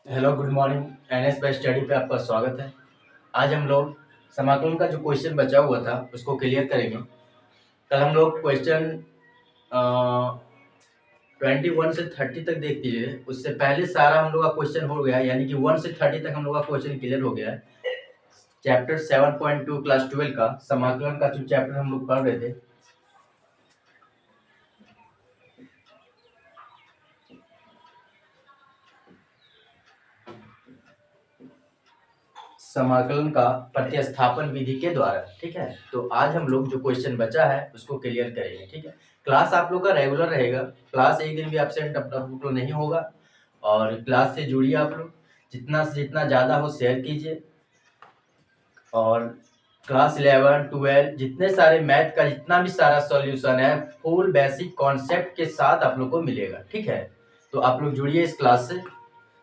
Hello good morning. NS bye study पे आपका स्वागत है। आज हम लोग समाकलन का जो क्वेश्चन बचा हुआ था उसको क्लियर करेंगे। कल हम लोग क्वेश्चन 21 से 30 तक देख लीजिए। उससे पहले सारा हम लोग का क्वेश्चन हो गया, यानी कि 1 से 30 तक हम लोग का क्वेश्चन क्लियर हो गया है। चैप्टर 7.2 क्लास 12 का समाकलन का जो चैप्टर हम लोग पढ़ रहे थे, समाकलन का प्रतिस्थापन विधि के द्वारा। ठीक है, तो आज हम लोग जो क्वेश्चन बचा है उसको क्लियर करेंगे। ठीक है, क्लास आप लोग का रेगुलर रहेगा। क्लास एक दिन भी एब्सेंट आप लोग नहीं होगा और क्लास से जुड़िए। आप लोग जितना से जितना ज़्यादा हो शेयर कीजिए। और क्लास 11 12 जितने सारे मैथ का जितना भी सारा सॉल्यूशन है फुल बेसिक कॉन्सेप्ट के साथ आप लोग को मिलेगा। ठीक है, तो आप लोग जुड़िए इस क्लास से।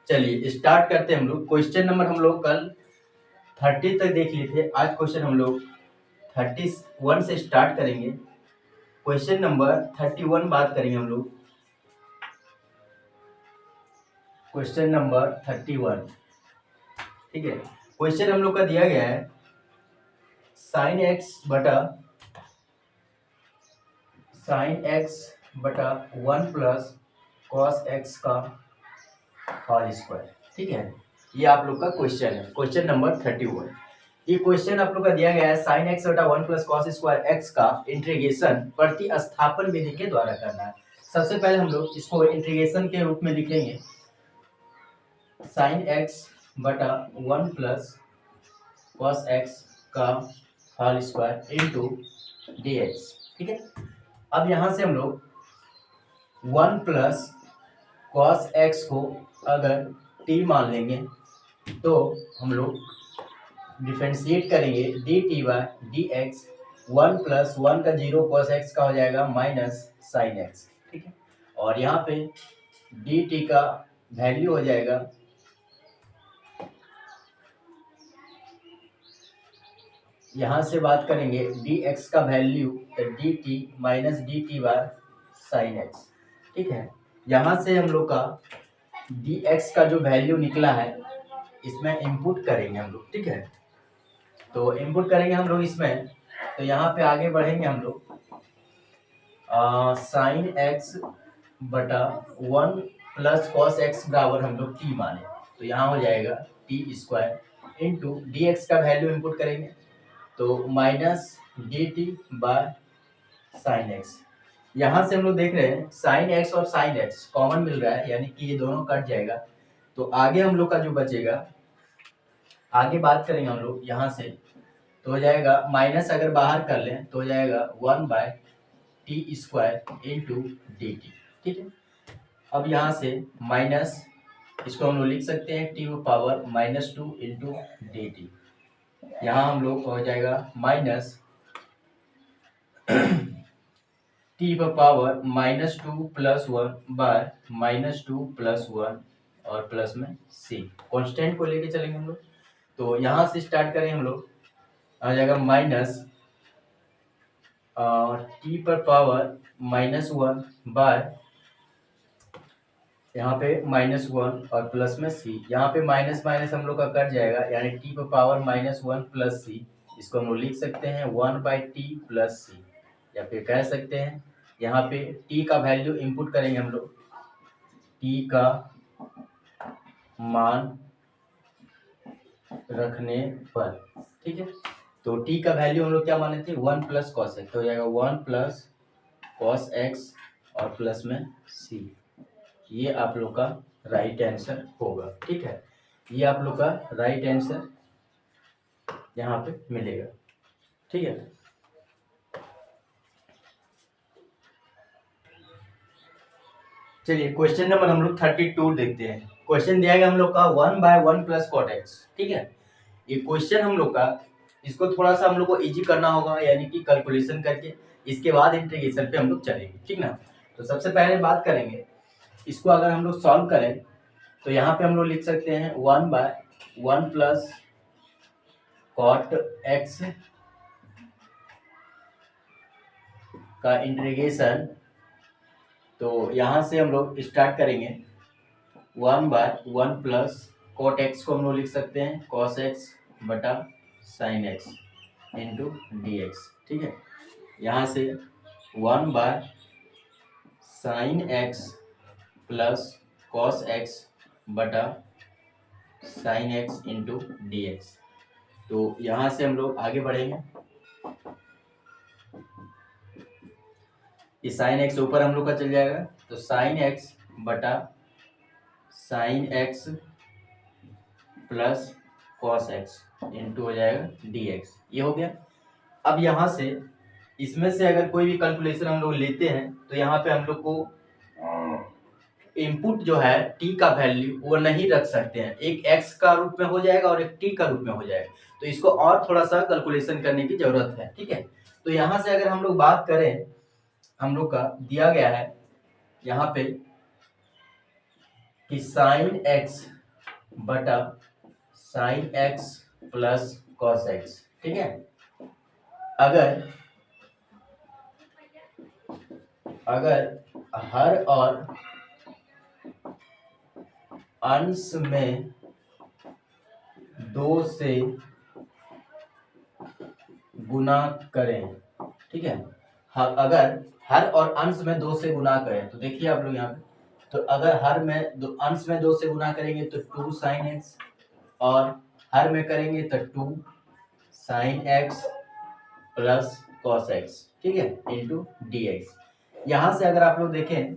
चलिए स्टार्ट करते हैं हम लोग। क्वेश्चन नंबर हम लोग कल 30 तक देख लिए थे। आज क्वेश्चन हम लोग 31 से स्टार्ट करेंगे। क्वेश्चन नंबर 31 बात करेंगे हम लोग। क्वेश्चन नंबर 31, ठीक है। क्वेश्चन हम लोग का दिया गया है साइन एक्स बटा 1 प्लस कॉस एक्स का होल स्क्वायर। ठीक है, ये आप लोग का क्वेश्चन है, क्वेश्चन नंबर 31। ये क्वेश्चन आप लोग का दिया गया है साइन एक्स बटा 1 प्लस कॉस स्क्वायर एक्स का इंटीग्रेशन प्रतिस्थापन विधि के द्वारा करना है। सबसे पहले हम लोग इसको इंटीग्रेशन के रूप में लिखेंगे। साइन एक्स बटा 1 प्लस कॉस एक्स का whole square into d x. ठीक है, अब यहां से हम लोग 1 प्लस कॉस एक्स को अगर टी मान लेंगे तो हम लोग डिफरेंशिएट करेंगे D T by D x. 1 plus 1 का 0 कॉस एक्स का हो जाएगा माइनस साइन एक्स। ठीक है, और यहाँ पे डी टी का वैल्यू हो जाएगा, यहाँ से बात करेंगे डी एक्स का value D T minus D t by sine x. ठीक है, यहाँ से हम लोग का डी एक्स का जो वैल्यू निकला है इसमें इंपुट करेंगे हम लोग। ठीक है, तो इंपुट करेंगे हम लोग इसमें। तो यहाँ पे आगे बढ़ेंगे हम लोग। साइन एक्स बटा 1 प्लस कॉस एक्स बराबर हम लोग टी माने, तो यहाँ हो जाएगा T square into d x का वैल्यू इंपुट करेंगे तो minus D t by sine x. यहाँ से हम लोग देख रहे हैं साइन एक्स और साइन एक्स कॉमन मिल रहा है, यानी कि ये दोनों कट जाएगा। तो आगे हम लोग का जो बचेगा, आगे बात करेंगे हम लोग यहाँ से, तो हो जाएगा माइनस अगर बाहर कर लें तो हो जाएगा 1 by t square into d t. ठीक है, अब यहाँ से माइनस, इसको हम लोग लिख सकते हैं t power -2 into d t. यहाँ हम लोग हो जाएगा minus t power -2 plus 1 by -2 plus 1 और प्लस में सी, कांस्टेंट को लेके चलेंगे हम लोग। तो यहाँ से स्टार्ट करें हम लोग, आ जाएगा माइनस टी पर पावर -1 बाय, यहाँ पे -1 और प्लस में सी। यहाँ पे माइनस माइनस हम लोग का कट जाएगा, यानी टी पर पावर -1 प्लस सी। इसको हम लोग लिख सकते हैं 1 बाई टी प्लस सी, या फिर कह सकते हैं यहाँ पे टी का वैल्यू इंपुट करेंगे हम लोग। टी का मान रखने पर, ठीक है, तो टी का वैल्यू हम लोग क्या माने थे 1 प्लस कॉस एक्स, तो हो जाएगा 1 प्लस कॉस एक्स और प्लस में सी। ये आप लोग का राइट आंसर होगा। ठीक है, ये आप लोग का राइट आंसर यहाँ पे मिलेगा। ठीक है, चलिए क्वेश्चन नंबर हम लोग 32 देखते हैं। क्वेश्चन दिया गया हम लोग का 1 बाय 1 प्लस कॉट एक्स। ठीक है, ये क्वेश्चन हम लोग का, इसको थोड़ा सा हम लोग को इजी करना होगा, यानी कि कैलकुलेशन करके इसके बाद इंटीग्रेशन पे हम लोग चलेंगे। ठीक ना, तो सबसे पहले बात करेंगे इसको अगर हम लोग सॉल्व करें तो यहाँ पे हम लोग लिख सकते हैं 1 बाय 1 प्लस कॉट एक्स का इंटीग्रेशन। तो यहाँ से हम लोग स्टार्ट करेंगे 1 बाय 1 प्लस कोट एक्स को हम लोग लिख सकते हैं कॉस एक्स बटा sine x into d x. ठीक है, यहाँ से 1/sin x plus cos x बटा sine x into d x. तो यहाँ से हम लोग आगे बढ़ेंगे, इस साइन एक्स ऊपर हम लोग का चल जाएगा, तो साइन एक्स बटा sine x plus cos x into हो जाएगा डी एक्स। ये हो गया। अब यहाँ से इसमें से अगर कोई भी कैलकुलेशन हम लोग लेते हैं तो यहाँ पे हम लोग को इनपुट जो है t का वैल्यू वो नहीं रख सकते हैं, एक x का रूप में हो जाएगा और एक t का रूप में हो जाएगा, तो इसको और थोड़ा सा कैलकुलेशन करने की जरूरत है। ठीक है, तो यहाँ से अगर हम लोग बात करें, हम लोग का दिया गया है यहाँ पे कि साइन एक्स बटा sine x plus cos x. ठीक है, अगर हर और अंश में 2 से गुना करें, ठीक है, अगर हर और अंश में 2 से गुना करें, तो देखिए आप लोग यहाँ पे, तो अगर हर में अंश में 2 से गुना करेंगे तो 2 साइन एक्स, और हर में करेंगे तो 2 sign x plus cos x. ठीक है, इंटू डी एक्स। यहाँ से अगर आप लोग देखें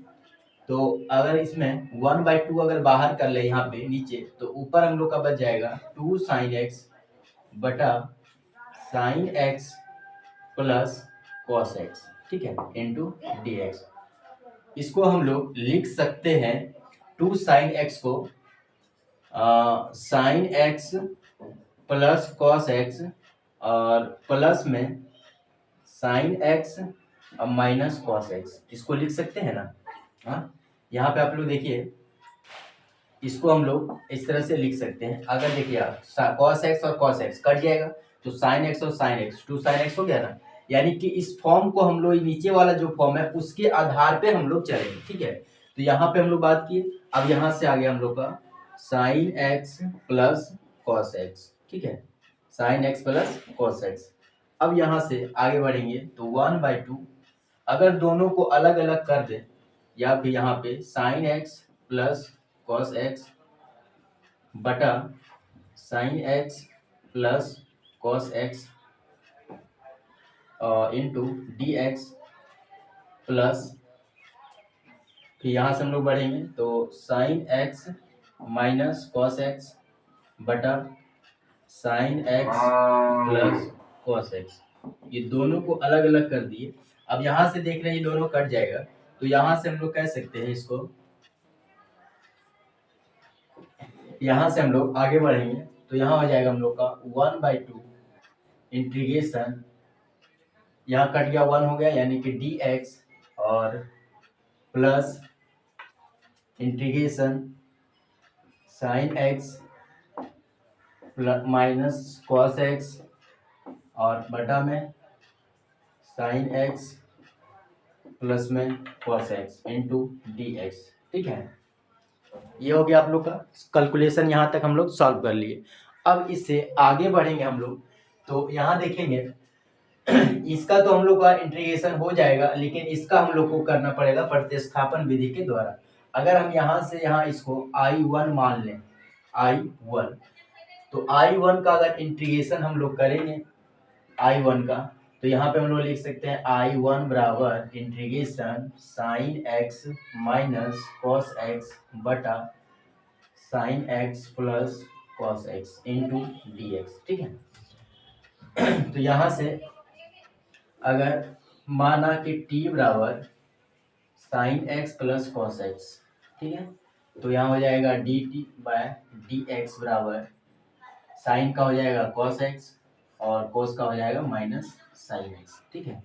तो अगर इसमें 1/2 अगर बाहर कर ले यहाँ पे नीचे, तो ऊपर हम लोग का बच जाएगा 2 साइन एक्स बटा sine x plus cos x. ठीक है, इंटू डी एक्स। इसको हम लोग लिख सकते हैं 2 साइन एक्स को sign x plus cos x और प्लस में साइन एक्स और माइनस कॉस एक्स, इसको लिख सकते हैं ना। हाँ, यहाँ पे आप लोग देखिए, इसको हम लोग इस तरह से लिख सकते हैं। अगर देखिए आप कॉस एक्स और कॉस एक्स कट जाएगा तो साइन एक्स और साइन एक्स 2 साइन एक्स हो गया ना, यानी कि इस फॉर्म को हम लोग नीचे वाला जो फॉर्म है उसके आधार पे हम लोग चलेंगे। ठीक है, तो यहाँ पे हम लोग बात किए, अब यहाँ से आ गया हम लोग का sign x plus cos x. ठीक है, sign x plus cos x. अब यहाँ से आगे बढ़ेंगे तो 1/2 अगर दोनों को अलग अलग कर दे, या फिर यहाँ पे sine x plus cos x बटा sine x plus cos x into d x plus, फिर यहाँ से हम लोग बढ़ेंगे तो sine x minus cos x बटा sine x plus cos x. ये दोनों को अलग अलग कर दिए। अब यहाँ से देख रहे हैं ये दोनों कट जाएगा, तो यहाँ से हम लोग कह सकते हैं इसको, यहाँ से हम लोग आगे बढ़ेंगे तो यहाँ हो जाएगा हम लोग का 1/2 इंटीग्रेशन, यहाँ कट गया 1 हो गया, यानी कि डी एक्स और plus integration sine x plus minus cos x और बटा में साइन एक्स प्लस में cos x into d x. ठीक है, ये हो गया आप लोग का कैलकुलेशन, यहाँ तक हम लोग सॉल्व कर लिए। अब इससे आगे बढ़ेंगे हम लोग, तो यहाँ देखेंगे इसका तो हम लोग का इंटीग्रेशन हो जाएगा, लेकिन इसका हम लोग को करना पड़ेगा प्रतिस्थापन विधि के द्वारा। अगर हम यहाँ से यहाँ इसको I1 मान लें, I1, तो I1 का अगर इंटीग्रेशन हम लोग करेंगे I1 का, तो यहाँ पे हम लोग लिख सकते हैं I1 बराबर integration sine x minus cos x बटा sine x plus cos x into d x. ठीक है, तो यहाँ से अगर माना कि t बराबर sine x plus cos x, ठीक है, तो यहाँ हो जाएगा d t by d x बराबर साइन का हो जाएगा कॉस एक्स और कोस का हो जाएगा माइनस साइन एक्स। ठीक है,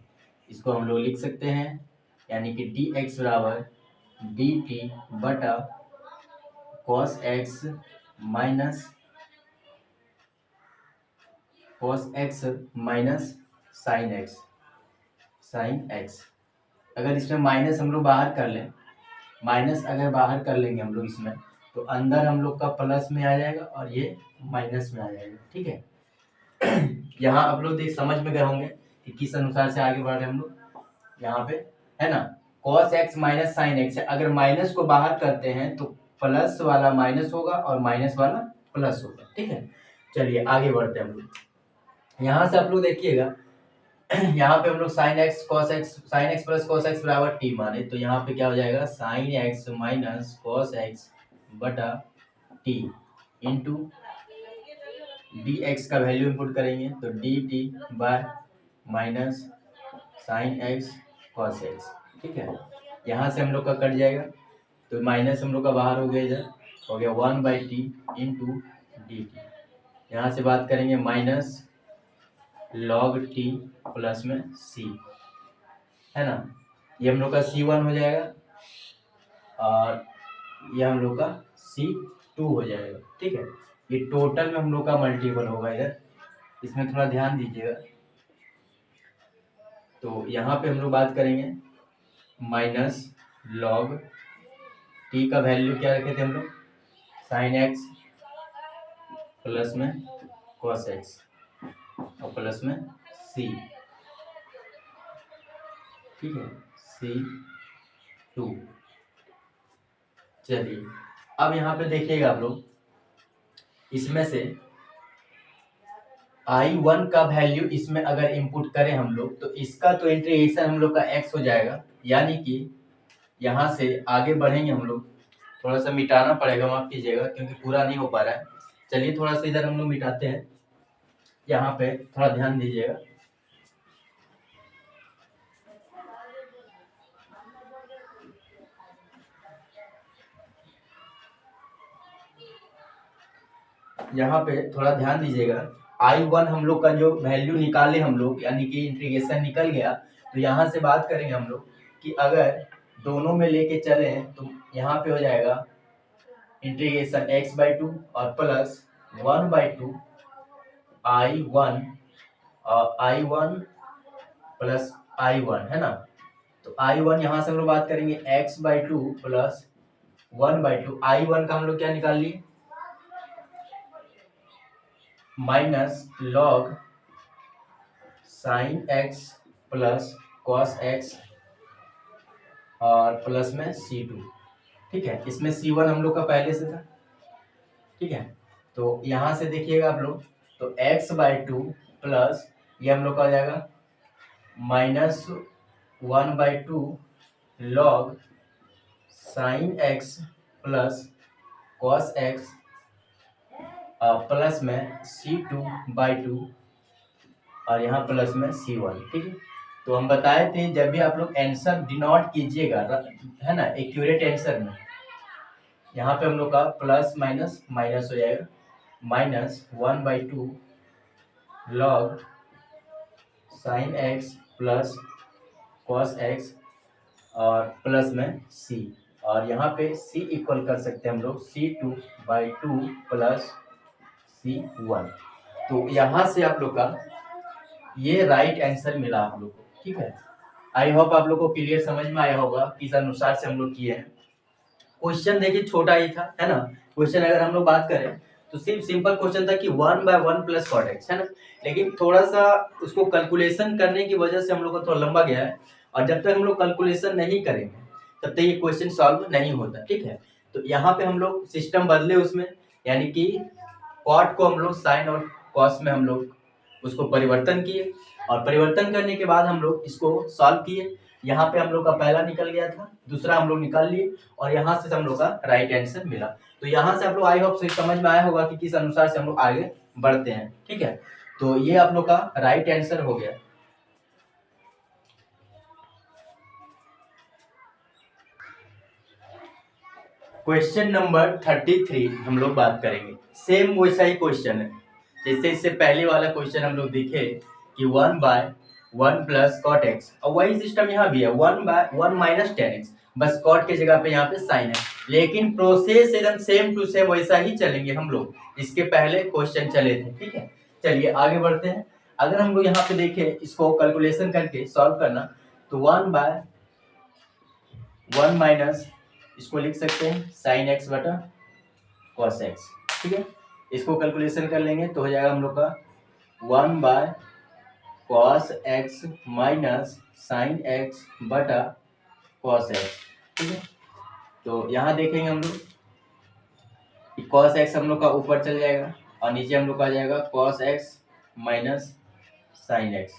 इसको हम लोग लिख सकते हैं, यानी कि डी एक्स बराबर डी टी बटा cos x minus sine x. अगर इसमें माइनस हम लोग बाहर कर लें, माइनस अगर बाहर कर लेंगे हम लोग इसमें, तो अंदर हम लोग का प्लस में आ जाएगा और ये माइनस में आ जाएगा। ठीक है, यहाँ आप लोग देख समझ में गए होंगे कि किस अनुसार से आगे बढ़ रहे हैं हम लोग। यहाँ पे है ना, cos x minus sine x है, अगर माइनस को बाहर करते हैं तो प्लस वाला माइनस होगा और माइनस वाला प्लस होगा। ठीक है, चलिए आगे बढ़ते हैं हम लोग। यहाँ से आप लोग देखिएगा, यहाँ पे हम लोग sign x plus cos x बराबर टी माने, तो यहाँ पे क्या हो जाएगा, sign x minus cos x बटा टी इंटू डी एक्स का वैल्यू इनपुट करेंगे तो d t bye minus sine x cos x. ठीक है, यहाँ से हम लोग का कट जाएगा तो माइनस हम लोग का बाहर हो गया, इधर हो गया 1/t इंटू डी टी। यहाँ से बात करेंगे माइनस लॉग टी प्लस में सी, है ना, ये हम लोग का C1 हो जाएगा और ये हम लोग का C2 हो जाएगा। ठीक है, ये टोटल में हम लोग का मल्टीपल होगा इधर, इसमें थोड़ा ध्यान दीजिएगा। तो यहाँ पे हम लोग बात करेंगे माइनस लॉग टी का वैल्यू क्या रखे थे हम लोग, साइन एक्स प्लस में कॉस एक्स और प्लस में सी। ठीक है, C2। चलिए अब यहाँ पे देखिएगा आप लोग, इसमें से I1 का वैल्यू इसमें अगर इंपुट करें हम लोग तो इसका तो इंटीग्रेशन हम लोग का x हो जाएगा, यानी कि यहाँ से आगे बढ़ेंगे हम लोग, थोड़ा सा मिटाना पड़ेगा, माफ कीजिएगा क्योंकि पूरा नहीं हो पा रहा है। चलिए थोड़ा सा इधर हम लोग मिटाते हैं, यहाँ पे थोड़ा ध्यान दीजिएगा। यहाँ पे थोड़ा ध्यान दीजिएगा, I1 हम लोग का जो वैल्यू निकाले हम लोग, यानी कि इंटीग्रेशन निकल गया, तो यहाँ से बात करेंगे हम लोग कि अगर दोनों में लेके चले तो यहाँ पे हो जाएगा इंटीग्रेशन x/2 और प्लस 1/2 I1 प्लस I1, है ना। तो I1 यहाँ से हम लोग बात करेंगे x/2 प्लस 1/2, I1 का हम लोग क्या निकाल लिए, minus log sign x plus cos x और प्लस में C2। ठीक है, इसमें C1 हम लोग का पहले से था। ठीक है, तो यहाँ से देखिएगा आप लोग, तो x/2 प्लस ये हम लोग का हो जाएगा minus 1/2 log sign x plus cos x plus में C2/2 और यहाँ प्लस में C1। ठीक है, तो हम बताए थे जब भी आप लोग आंसर डिनोट कीजिएगा, है ना, एक्यूरेट आंसर में, यहाँ पे हम लोग का प्लस माइनस माइनस हो जाएगा, minus 1/2 log sign x plus cos x और प्लस में C, और यहाँ पे C इक्वल कर सकते हैं हम लोग C2/2 प्लस C1। तो यहाँ से आप लोग का ये राइट आंसर मिला आप लोग को। ठीक है, आई होप आप लोग को क्लियर समझ में आया होगा किस अनुसार से हम लोग किए हैं। क्वेश्चन देखिए छोटा ही था, है ना। क्वेश्चन अगर हम लोग बात करें तो सिर्फ सिंपल क्वेश्चन था कि 1/1 प्लस कॉट एक्स, है ना, लेकिन थोड़ा सा उसको कैलकुलेशन करने की वजह से हम लोग को थोड़ा लंबा गया है, और जब तक हम लोग कैलकुलेशन नहीं करेंगे तब तक ये क्वेश्चन सॉल्व नहीं होता। ठीक है, तो यहाँ पे हम लोग सिस्टम बदले उसमें, यानी कि कॉट को हम लोग साइन और कॉस में हम लोग उसको परिवर्तन किए, और परिवर्तन करने के बाद हम लोग इसको सॉल्व किए। यहाँ पे हम लोग का पहला निकल गया था, दूसरा हम लोग निकाल लिए, और यहाँ से हम लोग का राइट आंसर मिला। तो यहाँ से आप लोग आई होप समझ में आया होगा कि किस अनुसार से हम लोग आगे बढ़ते हैं। ठीक है, तो ये आप लोग का राइट आंसर हो गया। क्वेश्चन नंबर 33 हम लोग बात करेंगे, सेम वैसा ही क्वेश्चन है जैसे इससे पहले वाला क्वेश्चन हम लोग देखे कि 1/1 प्लस कॉट एक्स, और वही सिस्टम यहाँ भी है 1/1 माइनस टेन एक्स, बस कॉट के जगह पे यहाँ पे साइन है, लेकिन प्रोसेस एकदम सेम टू सेम वैसा ही चलेंगे हम लोग, इसके पहले क्वेश्चन चले थे। ठीक है, चलिए आगे बढ़ते हैं। अगर हम लोग यहाँ पे देखें इसको कैलकुलेशन करके सॉल्व करना, तो 1/1 माइनस इसको लिख सकते हैं साइन एक्स बटा कॉस एक्स। ठीक है, इसको कैलकुलेशन कर लेंगे तो हो जाएगा हम लोग का 1 by cos x minus sign x बटा कॉस एक्स। ठीक है, तो यहाँ देखेंगे हम लोग कि कॉस एक्स हम लोग का ऊपर चल जाएगा और नीचे हम लोग का आ जाएगा cos x minus sine x,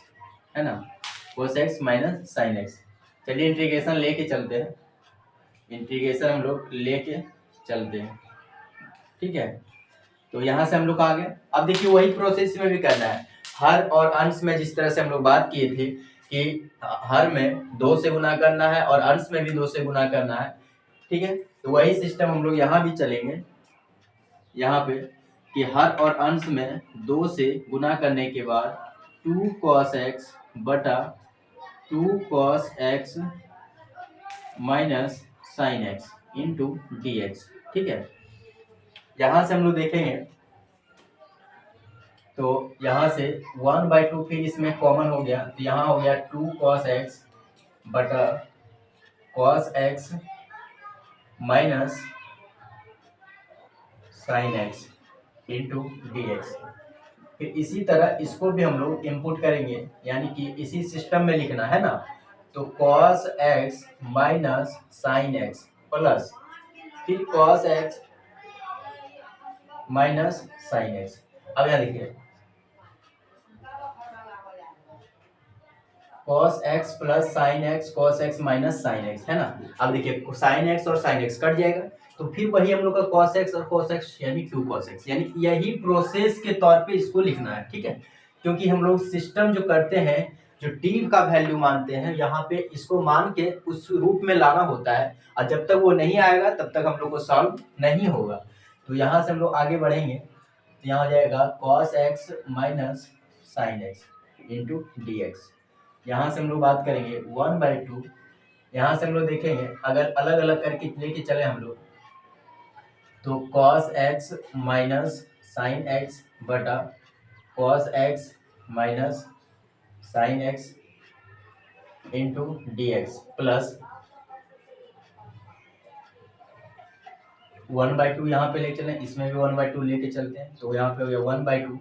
है ना, cos x minus sine x. चलिए इंटीग्रेशन लेके चलते हैं, इंटीग्रेशन हम लोग लेके चलते हैं। ठीक है, तो यहाँ से हम लोग आ गए। अब देखिए वही प्रोसेस में भी करना है, हर और अंश में जिस तरह से हम लोग बात किए थे कि हर में 2 से गुना करना है और अंश में भी 2 से गुना करना है। ठीक है, तो वही सिस्टम हम लोग यहाँ भी चलेंगे, यहाँ पे कि हर और अंश में 2 से गुना करने के बाद 2 cos x बटा 2 cos x minus sign x into d x. ठीक है, यहाँ से हम लोग देखेंगे तो यहाँ से 1/2 फिर इसमें कॉमन हो गया, तो यहाँ हो गया 2 cos x बटा cos x minus sign x into d x. फिर इसी तरह इसको भी हम लोग इनपुट करेंगे, यानी कि इसी सिस्टम में लिखना है ना, तो cos x minus sign x plus फिर cos x minus sine x. अब यहाँ देखिए cos x plus sine x, cos x minus sine x, है ना। अब देखिए साइन एक्स और साइन एक्स कट जाएगा, तो फिर वही हम लोग का cos x और cos x यानी q cos x, यानी यही प्रोसेस के तौर पे इसको लिखना है। ठीक है, क्योंकि हम लोग सिस्टम जो करते हैं, जो t का वैल्यू मानते हैं, यहाँ पे इसको मान के उस रूप में लाना होता है, और जब तक वो नहीं आएगा तब तक हम लोग को सॉल्व नहीं होगा। तो यहाँ से हम लोग आगे बढ़ेंगे, तो यहाँ हो जाएगा cos x minus sign x into d x. यहाँ से हम लोग बात करेंगे 1/2, यहाँ से हम लोग देखेंगे अगर अलग अलग करके लेके चले हम लोग, तो cos x minus sign x बटा cos x minus sign x into d x plus 1/2 यहाँ पे लेके चलें, इसमें भी 1/2 लेके चलते हैं, तो यहाँ पे हो गया 1/2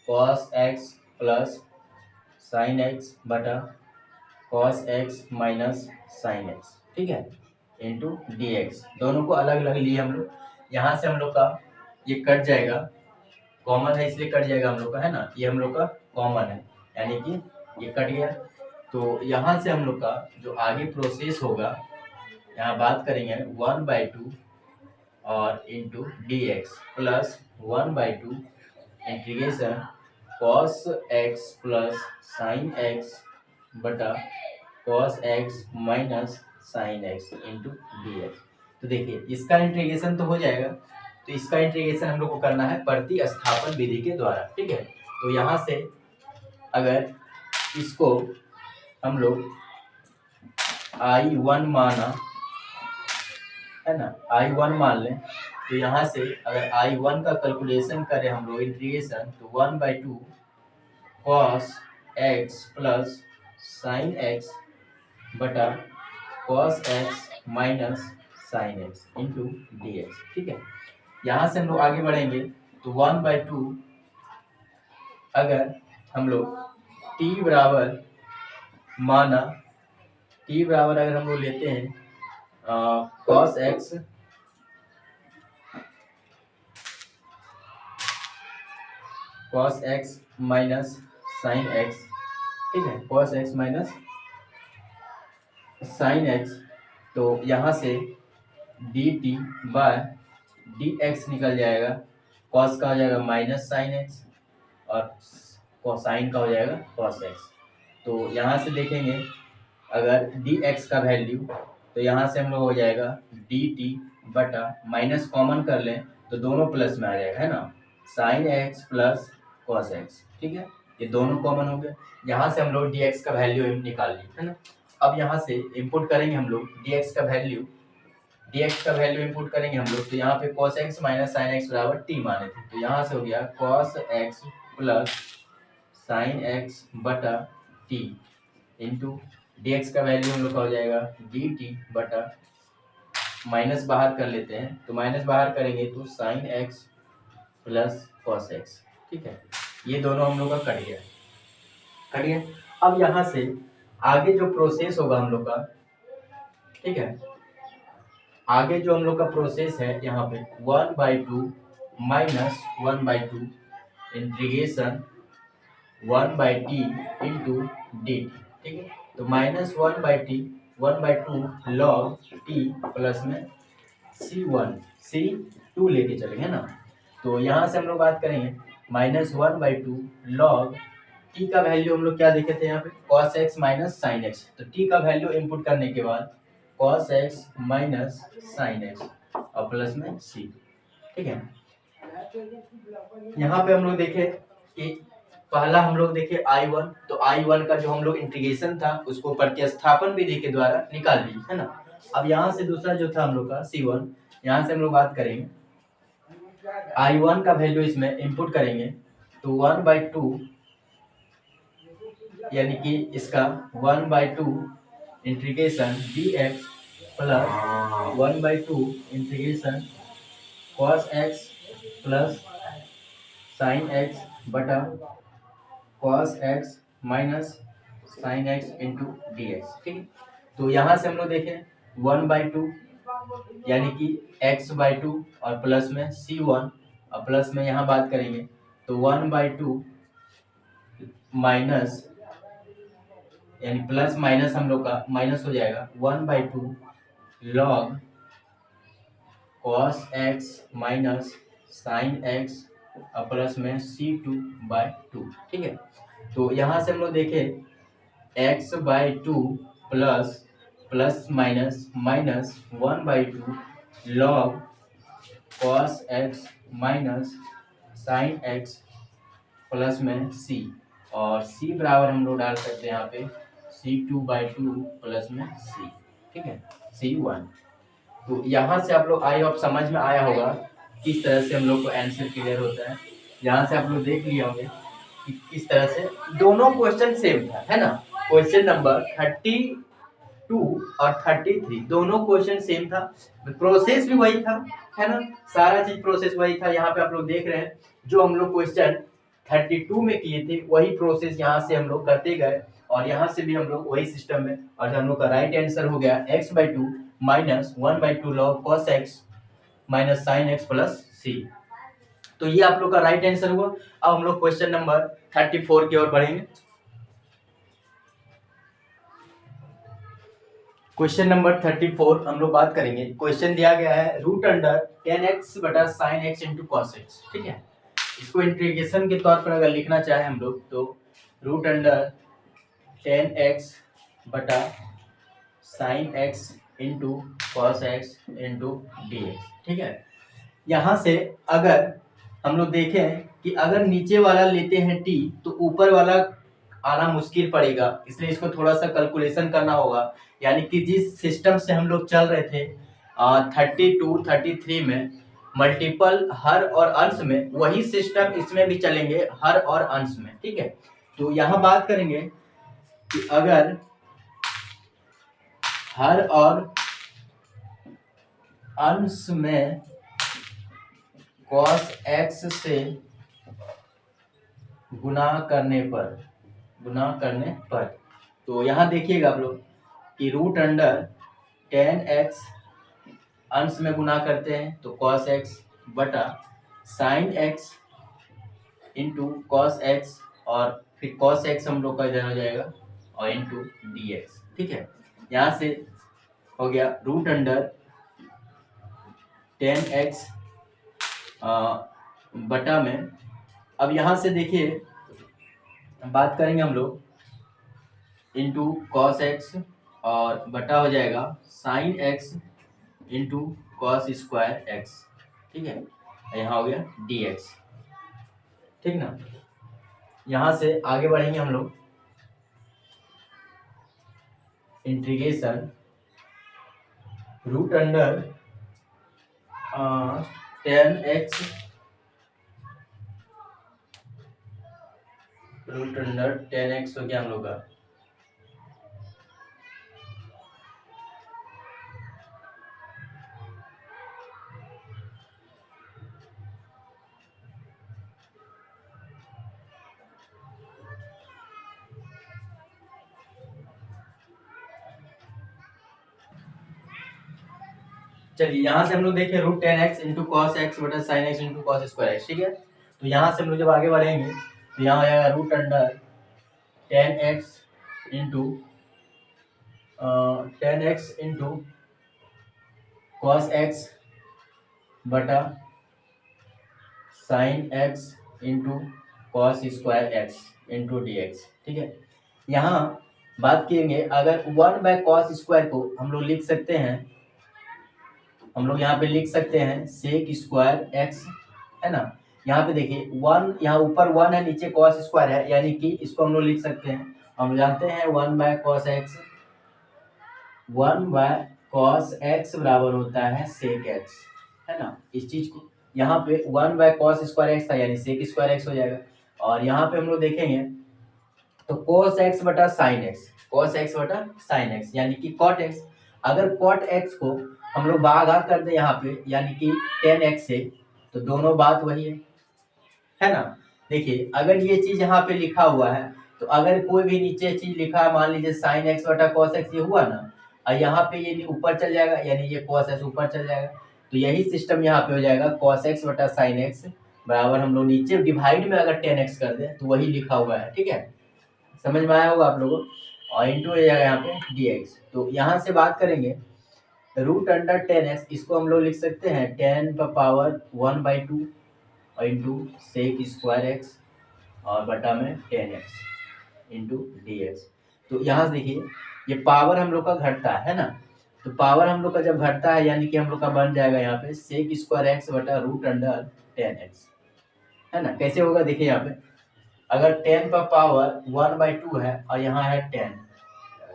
cos x plus sign x बटा cos x minus sine x. ठीक है, इंटू डी एक्स। दोनों को अलग अलग लिए हम लोग, यहाँ से हम लोग का ये कट जाएगा, कॉमन है इसलिए कट जाएगा हम लोग का, है ना, ये हम लोग का कॉमन है, यानी कि ये कट गया। तो यहाँ से हम लोग का जो आगे प्रोसेस होगा, यहाँ बात करेंगे 1/2 और into d x plus 1/2 integration cos x plus sign x बटा cos x minus sign x into d x. तो देखिए इसका इंटीग्रेशन तो हो जाएगा, तो इसका इंटीग्रेशन हम लोग को करना है प्रतिस्थापन विधि के द्वारा। ठीक है, तो यहाँ से अगर इसको हम लोग I1 माना, है ना, I1 मान लें, तो यहाँ से अगर I1 का कैलकुलेशन करें हम लोग इंटीग्रेशन, तो 1/2 cos x plus sign x बटा cos x minus sign x into d x. ठीक है, यहाँ से हम लोग आगे बढ़ेंगे, तो 1/2 अगर हम लोग t बराबर माना, t बराबर अगर हम लोग लेते हैं cos x minus sine x, ठीक है, cos x minus sine x, तो यहाँ से dt बाय डी एक्स निकल जाएगा, cos का हो जाएगा माइनस साइन एक्स और कोसाइन का हो जाएगा cos x। तो यहाँ से देखेंगे अगर dx का वैल्यू, तो यहाँ से हम लोग हो जाएगा dt बटा माइनस कॉमन कर लें तो दोनों प्लस में आ जाएगा, है ना, sine x plus cos x। ठीक है, ये दोनों कॉमन हो गए, यहाँ से हम लोग dx का वैल्यू निकाल लिए, है ना। अब यहाँ से इनपुट करेंगे हम लोग dx का वैल्यू, इनपुट करेंगे हम लोग, तो यहाँ पे cos x minus sine x बराबर t माने थे, तो यहाँ से हो गया cos x plus sign x बटा t इंटू डी एक्स का वैल्यू हम लोग का हो जाएगा dt बटा माइनस बाहर कर लेते हैं, तो माइनस बाहर करेंगे तो sine x plus cos x, ठीक है। ये दोनों हम लोग का कट गया, कट गया। अब यहाँ से आगे जो प्रोसेस होगा हम लोग का, ठीक है, आगे जो हम लोग का प्रोसेस है यहाँ पे 1/2 minus 1/2 integration 1/t into D, ठीक है। तो माइनस 1/2 लॉग टी प्लस में C2 लेके चलेंगे ना। तो यहाँ से हम लोग बात करेंगे माइनस 1/2 लॉग टी का वैल्यू हम लोग क्या देखे थे यहाँ पे, cos x minus sine x. तो टी का वैल्यू इनपुट करने के बाद cos x minus sine x और प्लस में C2, ठीक है। यहाँ पे हम लोग देखे कि पहला हम लोग देखे I1, तो I1 का जो हम लोग इंटीग्रेशन था उसको प्रतिस्थापन विधि के द्वारा निकाल ली, है ना। अब यहाँ से दूसरा जो था हम लोग का C1, यहाँ से हम लोग बात करेंगे I1 का वैल्यू इसमें इनपुट करेंगे तो 1/2 यानी कि इसका 1/2 integration dx plus 1/2 integration cos x plus sign x बटा cos x minus sign x into d x, ठीक है। तो यहाँ से हम लोग देखें 1/2 यानी कि x/2 और प्लस में C1 और प्लस में यहाँ बात करेंगे तो 1/2 माइनस यानी प्लस माइनस हम लोग का माइनस हो जाएगा 1/2 log cos x minus sine x और प्लस में C2/2, ठीक है। तो यहाँ से हम लोग देखें x/2 plus plus minus minus 1/2 log cos x minus sign x plus में c, और c बराबर हम लोग डाल सकते हैं यहाँ पे C2/2 प्लस में c, ठीक है, C1। तो यहाँ से आप लोग आई होप समझ में आया होगा किस तरह से हम लोग को आंसर क्लियर होता है। यहाँ से आप लोग देख लिए होंगे कि किस तरह से दोनों क्वेश्चन सेम था, है ना। क्वेश्चन नंबर 32 और 33 दोनों क्वेश्चन सेम था, प्रोसेस भी वही था, है ना। सारा चीज प्रोसेस वही था। यहाँ पे आप लोग देख रहे हैं जो हम लोग क्वेश्चन 32 में किए थे वही प्रोसेस यहाँ से हम लोग करते गए, और यहाँ से भी हम लोग वही सिस्टम में, और हम लोग का राइट आंसर हो गया x/2 minus 1/2 log cos x minus sign x plus c। तो ये आप लोग का राइट आंसर हुआ। अब हम लोग क्वेश्चन नंबर 34 की ओर बढ़ेंगे। क्वेश्चन नंबर 34 हम लोग बात करेंगे। क्वेश्चन दिया गया है रूट अंडर 10x बटा sine x into cos x, ठीक है। इसको इंटीग्रेशन के तौर पर अगर लिखना चाहे हम लोग तो रूट अंडर 10x बटा sine x into cos x into d x, ठीक है। यहाँ से अगर हम लोग देखें कि अगर नीचे वाला लेते हैं t तो ऊपर वाला आना मुश्किल पड़ेगा, इसलिए इसको थोड़ा सा कैलकुलेशन करना होगा। यानी कि जिस सिस्टम से हम लोग चल रहे थे 32 33 में मल्टीपल हर और अंश में, वही सिस्टम इसमें भी चलेंगे हर और अंश में, ठीक है। तो यहाँ बात करेंगे कि अगर हर और अंश में cos x से गुना करने पर तो यहाँ देखिएगा आप लोग कि रूट अंडर 10x अंश में गुना करते हैं तो cos x बटा sine x into cos x, और फिर cos x हम लोग का इधर हो जाएगा और इंटू डी एक्स, ठीक है। यहाँ से हो गया रूट अंडर 10x बटा में। अब यहाँ से देखिए बात करेंगे हम लोग इंटू कॉस एक्स और बटा हो जाएगा sign x into cos square x, ठीक है। यहाँ हो गया डी एक्स, ठीक ना। यहाँ से आगे बढ़ेंगे हम लोग integration root under 10x root under 10x हो गया हम लोग का चलिए यहाँ से हम लोग देखें root 10x into cos x बटा sine x into cos square x, ठीक है। तो यहाँ से हम लोग जब आगे बढ़ेंगे तो यहाँ हो जाएगा root under 10x into 10x into cos x बटा sine x into cos square x into d x, ठीक है। यहाँ बात करेंगे अगर 1/cos स्क्वायर को हम लोग लिख सकते हैं, हम लोग यहाँ पे लिख सकते हैं सेक स्क्वायर एक्स, है ना। यहाँ पे देखिए 1, यहाँ ऊपर 1 है नीचे cos स्क्वायर है, यानी कि इसको हम लोग लिख सकते हैं, हम जानते हैं 1/cos x, 1/cos x बराबर होता है सेक एक्स, है ना। इस चीज को यहाँ पे 1/cos स्क्वायर एक्स था यानी सेक स्क्वायर एक्स हो जाएगा। और यहाँ पे हम लोग देखेंगे तो cos x बटा साइन एक्स, cos x बटा साइन एक्स यानी कि cot x। अगर cot x को हम लोग भागाकार कर दें यहाँ पे यानी कि 10x से, तो दोनों बात वही है ना। देखिए अगर ये चीज यहाँ पे लिखा हुआ है तो अगर कोई भी नीचे चीज लिखा है, मान लीजिए साइन एक्स बटा कॉस एक्स, ये हुआ ना, और यहाँ पे ये ऊपर चल जाएगा यानी ये कॉस एक्स ऊपर चल जाएगा, तो यही सिस्टम यहाँ पे हो जाएगा कॉस एक्स बटा साइन एक्स बराबर, हम लोग नीचे डिवाइड में अगर 10x कर दें तो वही लिखा हुआ है, ठीक है। समझ में आया होगा आप लोगों को। और इंटू हो जाएगा यहाँ पे dx। तो यहाँ से बात करेंगे रूट अंडर 10x, इसको हम लोग लिख सकते हैं 10 का पावर 1/2 और इंटू सेक स्क्वायर एक्स और बटा में 10x इंटू dx। तो यहाँ से देखिए ये पावर हम लोग का घटता है ना, तो पावर हम लोग का जब घटता है यानी कि हम लोग का बन जाएगा यहाँ पे सेक स्क्वायर एक्स बटा रूट अंडर 10x, है ना। कैसे होगा देखिए यहाँ पे अगर 10 का पावर 1/2 है और यहाँ है 10,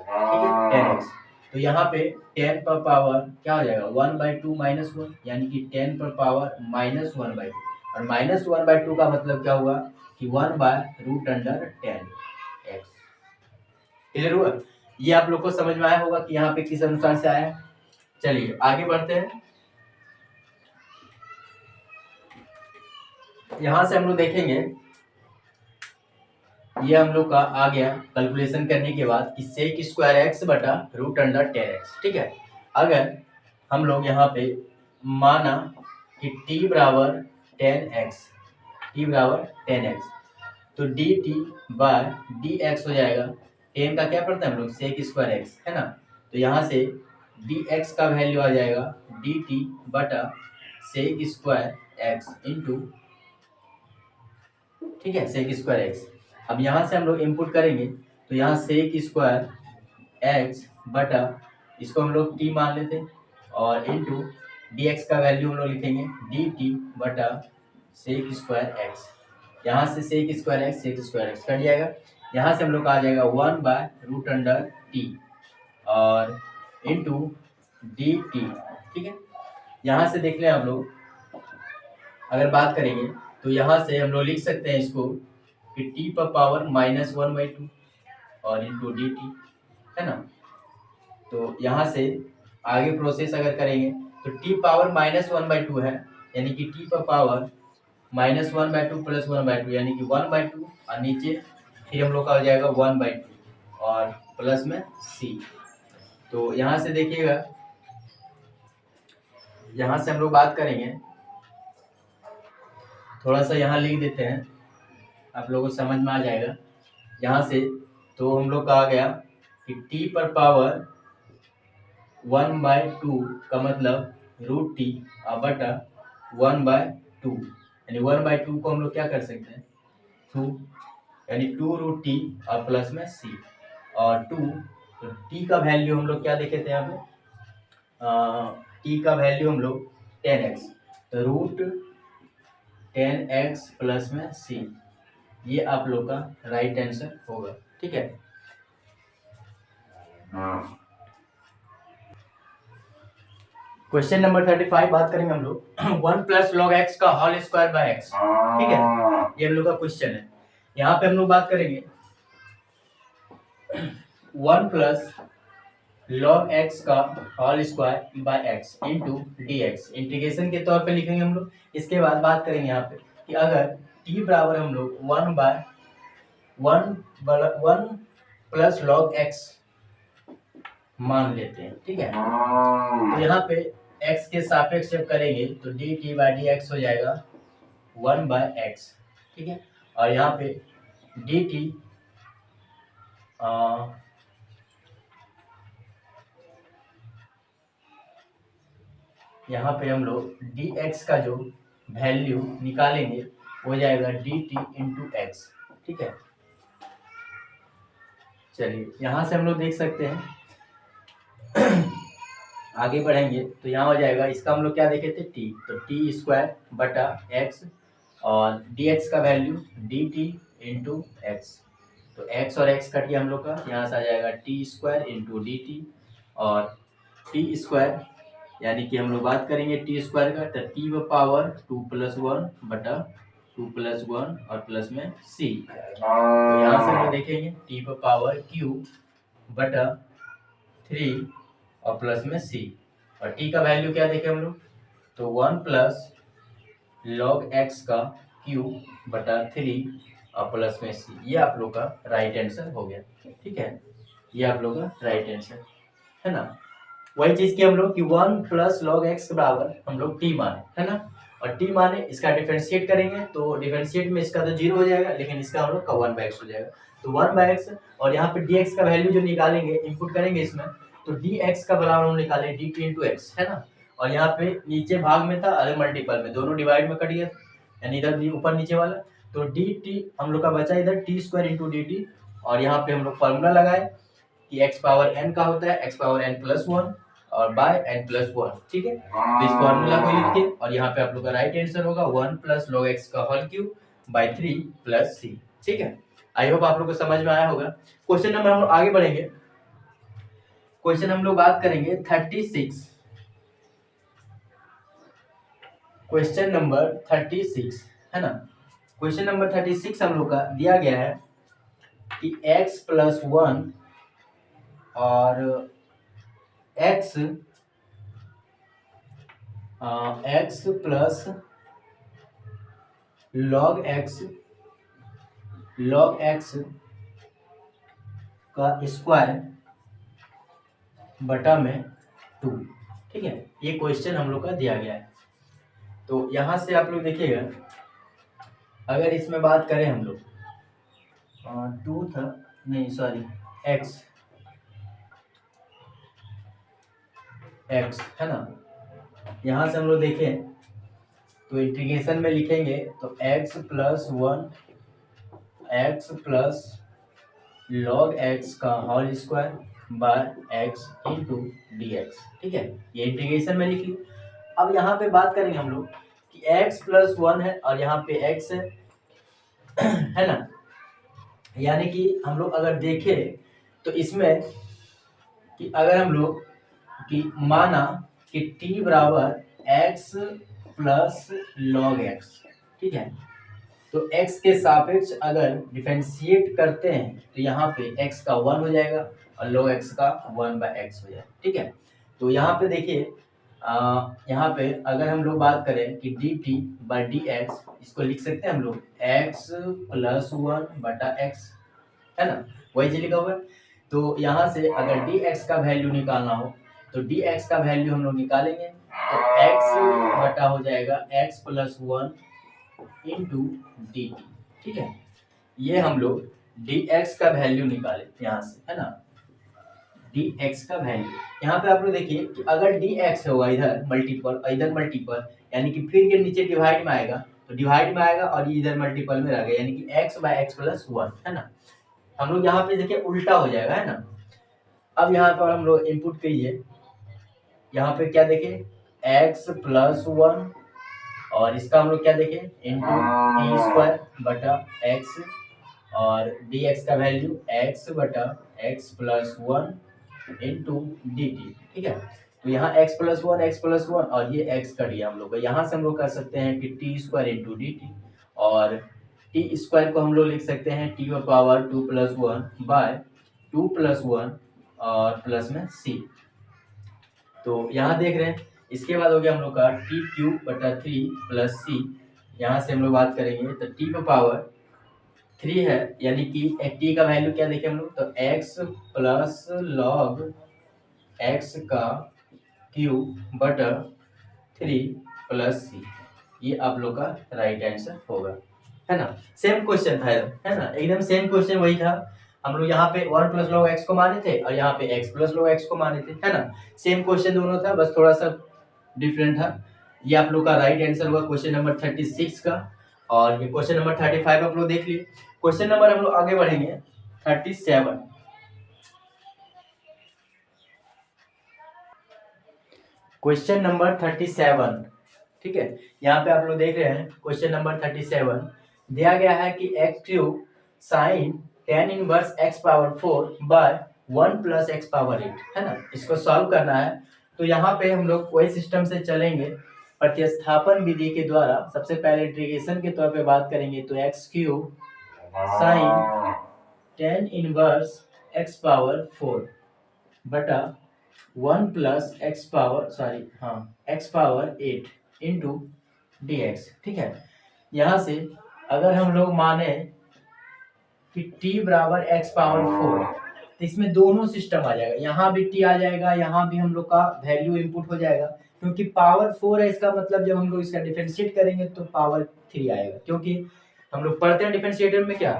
ठीक है 10x, तो यहाँ पे 10 पर पावर क्या हो जाएगा 1/2 माइनस 1 यानी कि 10 पर पावर -1/2, और -1/2 का मतलब क्या हुआ कि 1/रूट अंडर 10x। क्लियर हुआ? ये आप लोग को समझ में आया होगा कि यहाँ पे किस अनुसार से आया है। चलिए आगे बढ़ते हैं। यहां से हम लोग देखेंगे ये हम लोग का आ गया कैलकुलेशन करने के बाद कि सेक स्क्वायर एक्स बटा रूट अंडर 10x, ठीक है। अगर हम लोग यहाँ पे माना कि t बराबर 10x, t बराबर 10x, तो dt बाय dx हो जाएगा 10 का क्या पड़ता है हम लोग सेक स्क्वायर एक्स, है ना। तो यहाँ से dx का वैल्यू आ जाएगा dt बटा सेक स्क्वायर एक्स इंटू, ठीक है, सेक स्क्वायर एक्स। अब यहाँ से हम लोग इनपुट करेंगे तो यहाँ सेक स्क्वायर एक्स बटा इसको हम लोग t मान लेते हैं और इंटू dx का वैल्यू हम लोग लिखेंगे dt बटा सेक स्क्वायर एक्स। यहाँ से सेक स्क्वायर एक्स कट जाएगा, यहाँ से हम लोग का आ जाएगा 1/रूट अंडर t और इंटू dt, ठीक है। यहाँ से देख लें आप लोग अगर बात करेंगे तो यहाँ से हम लोग लिख सकते हैं इसको कि t पर पावर -1/2 और इंटू dt, है ना। तो यहाँ से आगे प्रोसेस अगर करेंगे तो t पावर -1/2 है यानी कि t पर पावर -1/2 प्लस 1/2 यानी कि 1/2 और नीचे फिर हम लोग का हो जाएगा 1/2 और प्लस में c। तो यहाँ से देखिएगा यहाँ से हम लोग बात करेंगे, थोड़ा सा यहाँ लिख देते हैं आप लोगों को समझ में आ जाएगा। यहाँ से तो हम लोग का आ गया कि t पर पावर 1/2 का मतलब रूट टी बटा 1/2 यानी 1/2 को हम लोग क्या कर सकते हैं 2 यानी 2√t और प्लस में c और 2, तो t का वैल्यू हम लोग क्या देखे थे यहाँ पे t का वैल्यू हम लोग 10x, तो रूट 10x प्लस में c, ये आप लोग का राइट आंसर होगा, ठीक है। क्वेश्चन नंबर 35 बात करेंगे हम लोग 1 प्लस लॉग एक्स का होल स्क्वायर बाय एक्स, ठीक है, ये हम लोग का क्वेश्चन है। यहाँ पे हम लोग बात करेंगे 1 प्लस लॉग एक्स का whole square by x into d x, integration के तौर पे लिखेंगे हम लोग। इसके बाद बात करेंगे यहाँ पे कि अगर t बराबर हम लोग 1 प्लस लॉग एक्स मान लेते हैं, ठीक है। तो यहाँ पे एक्स के सापेक्ष जब करेंगे तो d T by D x हो जाएगा 1/x, ठीक है। और यहाँ पे डी टी यहाँ पे हम लोग डी एक्स का जो वैल्यू निकालेंगे हो जाएगा डी टी इंटू एक्स, ठीक है। चलिए यहाँ से हम लोग देख सकते हैं आगे बढ़ेंगे तो यहाँ हो जाएगा, इसका हम लोग क्या देखे थे टी, तो टी स्क्वायर बटा एक्स और डी एक्स का value D T into x, तो एक्स और एक्स कट गया हम लोग का, यहाँ से आ जाएगा T square into d T और टी स्क्वायर, यानी कि हम लोग बात करेंगे टी स्क्वायर का तो टी पावर 2+1 बटा 2+1 और प्लस में सी, तो यहाँ से हम लोग देखेंगे टी पावर क्यू बटा 3 और प्लस में सी, और टी का वैल्यू क्या देखें हम लोग, तो 1 प्लस लॉग एक्स का क्यू बटा 3 और प्लस में सी, ये आप लोग का राइट आंसर हो गया, ठीक है। ये आप लोग का राइट आंसर है ना। वही चीज की हम लोग कि 1 प्लस लॉग एक्स के बराबर हम लोग टी माने, है ना, और टी माने इसका डिफरेंशिएट करेंगे तो डिफरेंशिएट में इसका तो 0 हो जाएगा, लेकिन इसका हम लोग का 1/x हो जाएगा, तो 1/x, और यहाँ पे dx का वैल्यू जो निकालेंगे इनपुट करेंगे इसमें, तो dx का बराबर हम निकाले dt इंटू एक्स, है ना, और यहाँ पे नीचे भाग में था अरे मल्टीपल में, दोनों डिवाइड में कट गया, यानी इधर ऊपर नीचे वाला, तो dt हम लोग का बचा इधर T square into d T, और यहाँ पे हम लोग फॉर्मूला लगाए कि x पावर n का होता है x पावर n+1 और बाय n+1, ठीक है। तो इस फॉर्मूला को लिख के और यहाँ पे आप लोग का राइट आंसर होगा 1 प्लस लॉग एक्स का होल क्यूब बाई 3 प्लस सी, ठीक है। आई होप आप लोग को समझ में आया होगा। क्वेश्चन नंबर हम लोग आगे बढ़ेंगे, क्वेश्चन हम लोग बात करेंगे 36, क्वेश्चन नंबर 36 है ना। क्वेश्चन नंबर 36 हम लोग का दिया गया है कि x+1 और x प्लस log x का स्क्वायर बटा में 2, ठीक है। ये क्वेश्चन हम लोग का दिया गया है, तो यहाँ से आप लोग देखिएगा, अगर इसमें बात करें हम लोग 2 था नहीं सॉरी x है ना, यहाँ से हम लोग देखें तो इंटीग्रेशन में लिखेंगे तो x+1 x plus log x का whole square by x into d x, ठीक है, ये इंटीग्रेशन में लिख ली। अब यहाँ पे बात करेंगे हम लोग कि x+1 है और यहाँ पे x है ना, यानी कि हम लोग अगर देखें तो इसमें कि अगर हम लोग कि माना कि t बराबर x प्लस लॉग x, ठीक है, तो x के सापेक्ष अगर डिफरेंशिएट करते हैं तो यहाँ पे x का 1 हो जाएगा और log x का 1/x हो जाएगा, ठीक है। तो यहाँ पे देखिए यहाँ पे अगर हम लोग बात करें कि dt/dx, इसको लिख सकते हैं हम लोग x+1 बटा x, है ना, वही चीज लिखा हुआ है। तो यहाँ से अगर dx का वैल्यू निकालना हो तो dx का वैल्यू हम लोग निकालेंगे तो x बटा हो जाएगा x+1 इंटू डी टी, ठीक है। ये हम लोग dx का वैल्यू निकाले यहाँ से, है ना, dx का वैल्यू यहाँ पे आप लोग देखिए कि अगर dx होगा इधर मल्टीपल यानी कि फिर ये नीचे डिवाइड में आएगा, तो डिवाइड में आएगा और ये इधर मल्टीपल में रह गया, यानी कि x/x+1, है ना। हम लोग यहाँ पे देखिए उल्टा हो जाएगा, है ना। अब यहाँ पर हम लोग इनपुट कीजिए, यहाँ पे क्या देखें x+1 और इसका हम लोग क्या देखें इंटू टी स्क्वायर बटा एक्स और डी एक्स का वैल्यू x बटा x+1 इंटू डी टी, ठीक है। तो यहाँ x+1 और ये x कट गया हम लोग का, यहाँ से हम लोग कर सकते हैं कि T square into d T, और टी स्क्वायर को हम लोग लिख सकते हैं टी पावर 2+1 बाय 2+1 और प्लस में c। तो यहाँ देख रहे हैं, इसके बाद हो गया हम लोग का टी क्यू बटा 3 प्लस सी, यहाँ से हम लोग बात करेंगे तो टी का पावर 3 है, यानी कि टी का वैल्यू क्या देखें हम लोग तो x प्लस लॉग x का क्यू बटा 3 + c, ये आप लोग का राइट आंसर होगा, है ना। सेम क्वेश्चन था, है ना, एकदम सेम क्वेश्चन वही था। हम लोग यहाँ पे 1 + log x को माने थे और यहाँ पे x + log x को माने थे, है ना। सेम क्वेश्चन दोनों था, बस थोड़ा सा डिफरेंट था। ये आप लोग का राइट आंसर हुआ क्वेश्चन नंबर 36 का। और ये क्वेश्चन नंबर 35 आप लोग देख लिए। क्वेश्चन नंबर हम लोग आगे बढ़ेंगे 37। क्वेश्चन नंबर 37, ठीक है। यहाँ पे आप लोग देख रहे हैं क्वेश्चन नंबर 37 दिया गया है कि x³ sin tan inverse x⁴ bye 1 + x⁸, है ना। इसको सॉल्व करना है। तो यहाँ पे हम लोग वही सिस्टम से चलेंगे, प्रतिस्थापन विधि के द्वारा। सबसे पहले इंटीग्रेशन के तौर पे बात करेंगे, तो x³ sin tan inverse x⁴ बटा 1 + x⁸ इंटू dx, ठीक है। यहाँ से अगर हम लोग माने कि t बराबर x⁴, तो इसमें दोनों सिस्टम आ जाएगा, यहाँ भी t आ जाएगा, यहाँ भी हम लोग का वैल्यू इनपुट हो जाएगा। क्योंकि पावर 4 है, इसका मतलब जब हम लोग इसका डिफरेंशिएट करेंगे तो पावर 3 आएगा। क्योंकि हम लोग पढ़ते हैं डिफरेंशिएटर में क्या,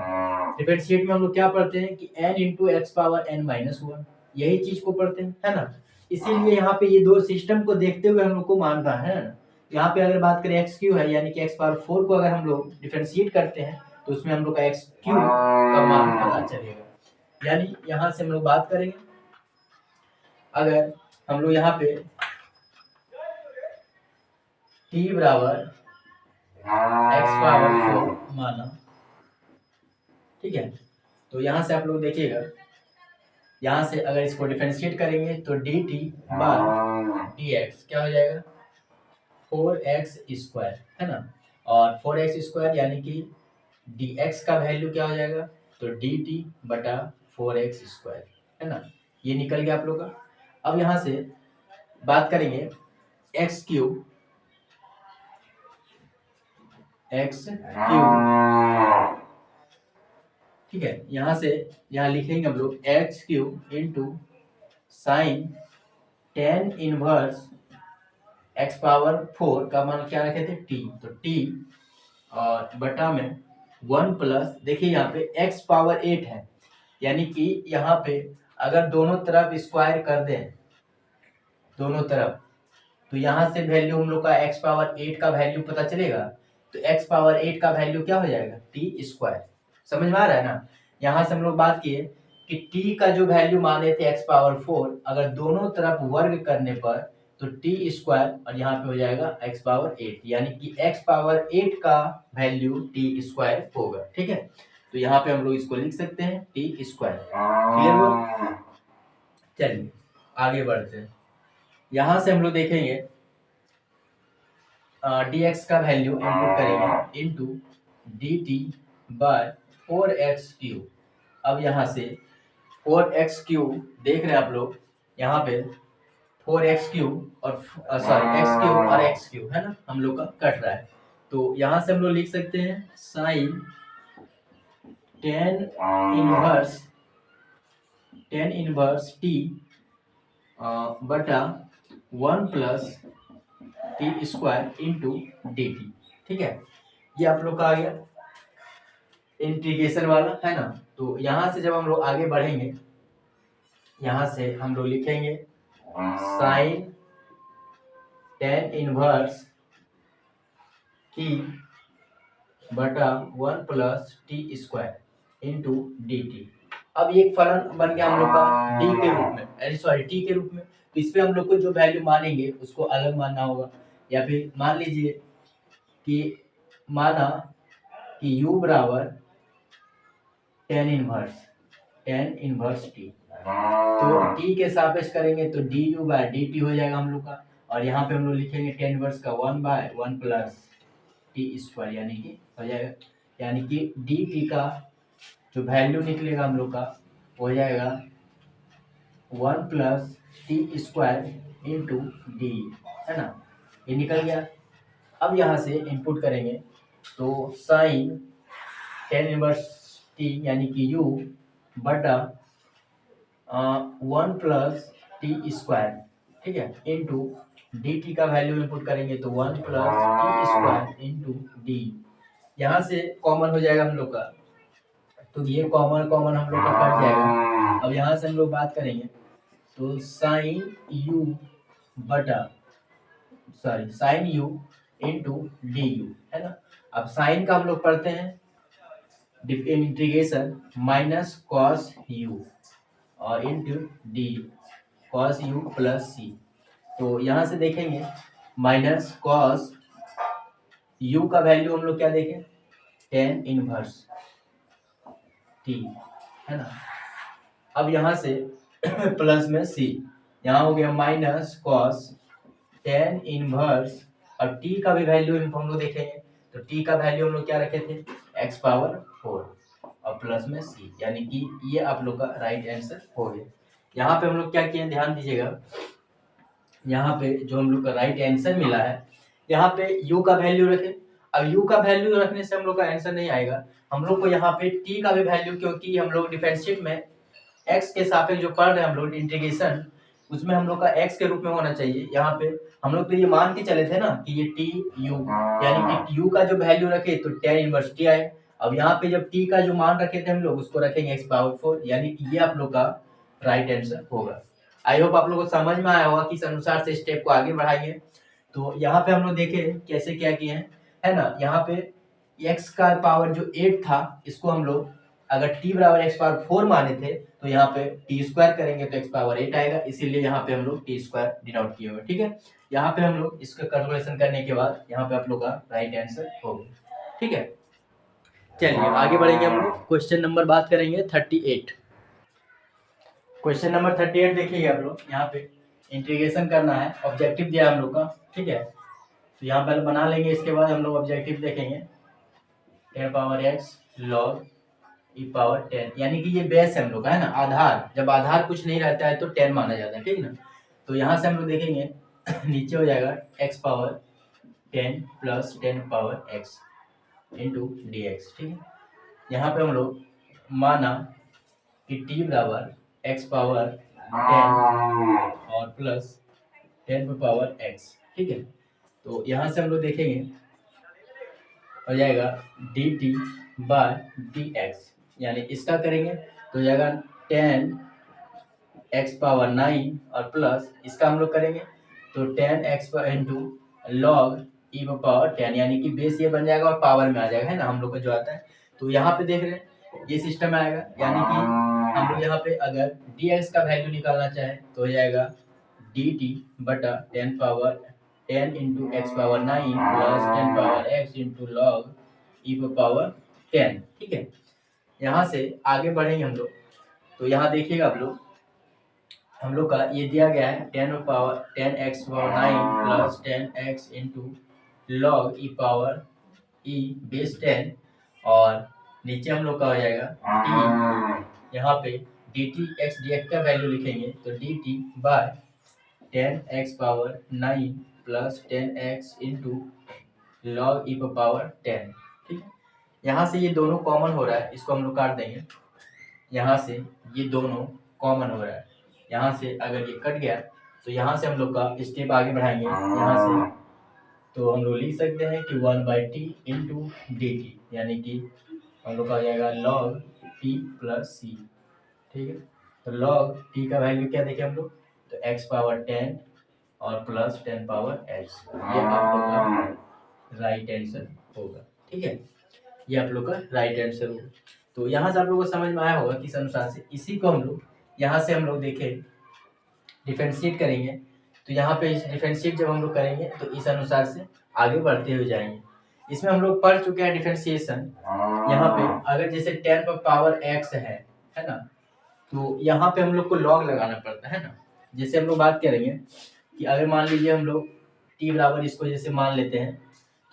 डिफरेंशिएट में हम लोग क्या पढ़ते हैं कि n इंटू x⁻n-1, यही चीज को पढ़ते हैं, है ना। इसीलिए यहाँ पे ये दो सिस्टम को देखते हुए हम लोग को मान रहा है ना। यहाँ पे अगर बात करें x³ है, यानी कि x⁴ को अगर हम लोग डिफरेंशिएट करते हैं तो उसमें हम लोग का x³ का मान पता चलेगा। यानी यहाँ से हम लोग बात करेंगे, अगर हम लोग यहाँ पे t बराबर x⁴ माना, ठीक है। तो यहाँ से आप लोग देखिएगा, यहाँ से अगर इसको डिफरेंशिएट करेंगे तो dt बाय dx क्या हो जाएगा, 4x², है ना। और 4x² यानी कि dx का वैल्यू क्या हो जाएगा, तो dt बटा 4x², है ना। ये निकल गया आप लोग का। अब यहाँ से बात करेंगे x³, ठीक है। यहाँ से यहाँ लिखेंगे हम लोग x³ into sine tan inverse x⁴ का मान क्या रखे थे, t, तो t और बटा में 1 + देखिए यहाँ पे x⁸ है, यानी कि यहाँ पे अगर दोनों तरफ स्क्वायर कर दें, दोनों तरफ, तो यहाँ से वैल्यू हम लोग का x⁸ का वैल्यू पता चलेगा। तो x⁸ का वैल्यू क्या हो जाएगा, t²। समझ में आ रहा है ना। यहाँ से हम लोग बात किए कि t का जो वैल्यू माने थे x⁴, अगर दोनों तरफ वर्ग करने पर तो t² और यहाँ पे हो जाएगा x⁸, यानी कि x⁸ का वैल्यू t² होगा, ठीक है। तो यहाँ पे हम लोग इसको लिख सकते हैं t²। क्लियर हुआ। चलिए आगे बढ़ते हैं। यहाँ से हम लोग देखेंगे dx का वैल्यू इनपुट करेंगे इंटू dt बाय 4x³। अब यहाँ से 4x³ देख रहे हैं आप लोग, यहाँ पे 4x³ और x³ और x³ है ना, हम लोग का कट रहा है। तो यहाँ से हम लोग लिख सकते हैं साइन tan इनवर्स t बटा 1 + t² इंटू dt, ठीक है। ये आप लोग का आ गया इंटीग्रेशन वाला, है ना। तो यहाँ से जब हम लोग आगे बढ़ेंगे, यहाँ से हम लोग लिखेंगे साइन tan इनवर्स t बटा 1 + t² इंटू dt। अब एक फलन बन गया हम लोग का डी के रूप में, टी के रूप में। तो इस पे हम लोग को जो वैल्यू मानेंगे उसको अलग मानना होगा। या फिर मान लीजिए कि माना कि u बराबर tan इनवर्स t, तो t के सापेक्ष करेंगे तो du बाय dt हो जाएगा हम लोग का। और यहाँ पे हम लोग लिखेंगे tan इनवर्स का 1/1 + t², यानी कि हो जाएगा, यानी कि dt का जो वैल्यू निकलेगा हम लोग का हो जाएगा 1 + t² इंटू डी, है ना। ये निकल गया। अब यहाँ से इनपुट करेंगे तो साइन tan इनवर्स t यानी कि u बटा 1 + t², ठीक है, इंटू डी टी का वैल्यू इनपुट करेंगे तो 1 plus T square into D, यहाँ से कॉमन हो जाएगा हम लोग का, तो ये कॉमन कॉमन हम लोग का कट जाएगा। अब यहाँ से हम लोग बात करेंगे तो साइन यू बटा sine u into d u, है ना। अब साइन का हम लोग पढ़ते हैं इंटीग्रेशन माइनस कॉस यू और into d cos u plus C. तो यहाँ से देखेंगे माइनस कॉस यू का वैल्यू हम लोग क्या देखें, टेन इनवर्स टी, है ना। अब यहाँ से प्लस में सी, यहाँ हो गया माइनस कॉस टेन इनवर्स, और टी का भी वैल्यू हम लोग देखेंगे तो टी का वैल्यू हम लोग क्या रखे थे, एक्स पावर 4 और प्लस में सी, यानी कि ये आप लोग का राइट आंसर हो गया। यहाँ पे हम लोग क्या किए, ध्यान दीजिएगा, यहाँ पे जो हम लोग का राइट आंसर मिला है, यहाँ पे u का वैल्यू रखे। अब u का वैल्यू रखने से हम लोग का आंसर नहीं आएगा, हम लोग को यहाँ पे t का भी वैल्यू, क्योंकि हम लोग डिफरेंशिएट में x के सापेक्ष जो पढ़ रहे हैं हम लोग इंटीग्रेशन, उसमें हम लोग का x के रूप में होना चाहिए। यहाँ पे हम लोग तो ये मान के चले थे ना कि ये टी यू, यानी कि u का जो वैल्यू रखे तो टेन इनवर्स टी आए। अब यहाँ पे जब t का जो मान रखे थे हम लोग उसको रखेंगे x पावर 4, यानी कि ये आप लोग का राइट आंसर होगा। आई होप आप लोगों को समझ में आया होगा कि इस अनुसार से स्टेप को आगे बढ़ाइए। तो यहाँ पे हम लोग देखें कैसे क्या किए हैं, है ना। यहाँ पे x का पावर जो 8 था, इसको हम लोग अगर t बराबर एक्स पावर 4 माने थे तो यहाँ पे टी स्क्वायर करेंगे तो x पावर 8 आएगा, इसीलिए यहाँ पे हम लोग टी स्क्वायर डिनोट किए हुए, ठीक है। यहाँ पे हम लोग इसका कैलकुलेशन करने के बाद यहाँ पे आप लोग का राइट आंसर होगा, ठीक है। चलिए आगे बढ़ेंगे, हम लोग क्वेश्चन नंबर बात करेंगे 38। क्वेश्चन नंबर 38 देखिए आप लोग, यहाँ पे इंटीग्रेशन करना है, ऑब्जेक्टिव दिया हम लोग का, ठीक है। तो यहाँ पहले बना लेंगे, इसके बाद हम लोग ऑब्जेक्टिव देखेंगे 10 पावर x log ई पावर 10, यानी कि ये बेस है हम लोग का, है ना, आधार। जब आधार कुछ नहीं रहता है तो 10 माना जाता है, ठीक है ना। तो यहाँ से हम लोग देखेंगे नीचे हो जाएगा x power 10 plus 10 power x into d x, ठीक है। यहाँ पे हम लोग माना कि t बराबर x पावर 10 और प्लस 10 पावर x, ठीक है। तो यहाँ से हम लोग देखेंगे हो जाएगा d t by d x, यानी इसका करेंगे तो हो जाएगा 10 एक्स पावर 9 और प्लस इसका हम लोग करेंगे तो 10 x into log e power 10, यानी कि बेस ये बन जाएगा और पावर में आ जाएगा, है ना, हम लोग का जो आता है। तो यहाँ पे देख रहे हैं ये सिस्टम आएगा, यानी कि हम लोग यहाँ पे अगर डी एक्स का वैल्यू निकालना चाहे तो हो जाएगा डी टी बटा 10 power 10 into x power 9 plus 10 power x into log e power 10, ठीक है। यहाँ से आगे बढ़ेंगे हम लोग, तो यहाँ देखिएगा आप लोग, हम लोग का ये दिया गया है 10 x power 9 plus 10 x into log e power e base 10, और नीचे हम लोग का हो जाएगा टी, यहाँ पे d t x d x का वैल्यू लिखेंगे तो d t by 10 x power 9 plus 10 x into log e power 10, ठीक है। यहाँ से ये दोनों कॉमन हो रहा है, इसको हम लोग काट देंगे। यहाँ से ये दोनों कॉमन हो रहा है, यहाँ से अगर ये कट गया तो यहाँ से हम लोग का स्टेप आगे बढ़ाएंगे। यहाँ से तो हम लोग लिख सकते हैं कि 1/t इंटू डी टी, यानी कि हम लोग का हो जाएगा लॉग टी प्लस सी, ठीक है। तो लॉग टी का वैल्यू क्या देखें हम लोग, तो एक्स पावर 10 और प्लस 10 पावर एक्स, ये आप लोग का राइट आंसर होगा, ठीक है। ये आप लोग का राइट आंसर होगा। तो यहाँ से आप लोगों को समझ में आया होगा किस अनुसार से, इसी को हम लोग यहाँ से हम लोग देखें डिफरेंशिएट करेंगे, तो यहाँ पे इस डिफरेंशिएट जब हम लोग करेंगे तो इस अनुसार से आगे बढ़ते हुए जाएंगे। इसमें हम लोग पढ़ चुके हैं डिफरेंशिएशन। यहाँ पे अगर जैसे 10 पर पावर x है ना, तो यहाँ पे हम लोग को लॉग लगाना पड़ता है ना। जैसे हम लोग बात करेंगे कि अगर मान लीजिए हम लोग t बराबर इसको जैसे मान लेते हैं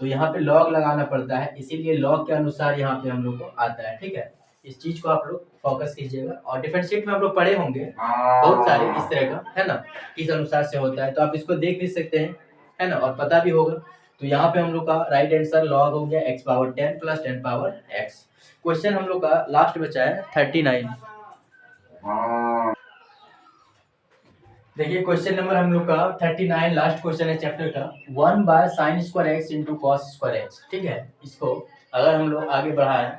तो यहाँ पे लॉग लगाना पड़ता है, इसीलिए लॉग के अनुसार यहाँ पे हम लोग को आता है, ठीक है। इस चीज को आप लोग फोकस कीजिएगा, और डिफरेंशिएट में आप लोग पढ़े होंगे बहुत सारे इस तरह का, है ना, किस अनुसार से होता है, तो आप इसको देख भी सकते हैं, है ना, और पता भी होगा। तो यहाँ पे हम लोग का राइट आंसर लॉग हो गया x power 10 plus 10 power x. Question हम लोग का लास्ट बचा है 39। देखिए क्वेश्चन नंबर हम लोग का 39 लास्ट क्वेश्चन है चैप्टर का, 1/sin² x into cos² x। ठीक है, इसको अगर हम लोग आगे बढ़ाएं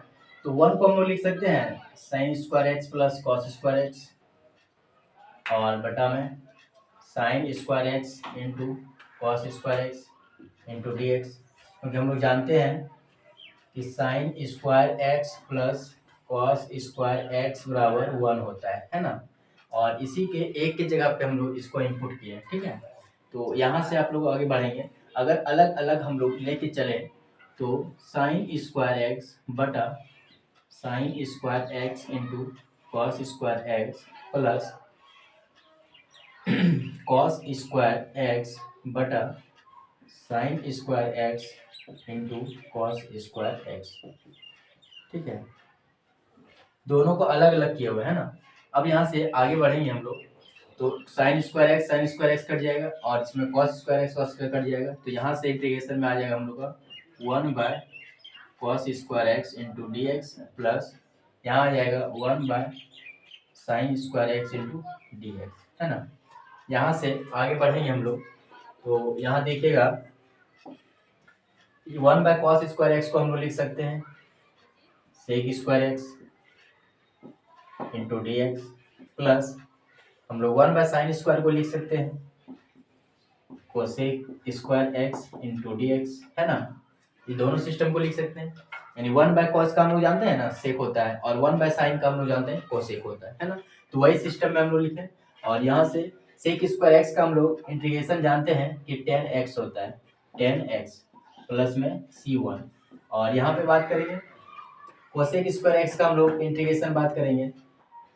तो 1 को हम लोग लिख सकते हैं sin² x plus cos² x और बटा में sin² x into cos² x into dx, क्योंकि हम लोग जानते हैं कि sin² x plus cos² x बराबर 1 होता है ना। और इसी के एक की जगह पे हम लोग इसको इनपुट किए, ठीक है। तो यहाँ से आप लोग आगे बढ़ेंगे, अगर अलग अलग हम लोग लेके चले तो sin² x बटा sin² x into cos² x plus cos² x बटा sin² x इंटू cos²x। ठीक है, दोनों को अलग अलग किए हुए है ना। अब यहाँ से आगे बढ़ेंगे हम लोग तो sin² x कट जाएगा और इसमें cos² x कट जाएगा, तो यहाँ से इंटीग्रेशन में आ जाएगा हम लोग का 1/cos² x into dx plus यहाँ आ जाएगा 1/sin² x इंटू dx, है ना। यहाँ से आगे बढ़ेंगे हम लोग तो यहाँ देखिएगा 1/cos² x को हम लोग लिख सकते हैं sec² x into dx plus हम लोग 1/sin² को लिख सकते हैं cosec² x इंटू dx, है ना। ये दोनों सिस्टम को लिख सकते हैं, यानी 1/cos का हम लोग जानते हैं ना सेक होता है और 1/sin का हम लोग जानते हैं कोसेक होता है ना। तो वही सिस्टम में हम लोग लिखें और यहाँ से sec² x का हम लोग इंटीग्रेशन जानते हैं कि tan x होता है, tan x प्लस में c1। और यहाँ पे बात करेंगे cosec² x का हम लोग इंटीग्रेशन बात करेंगे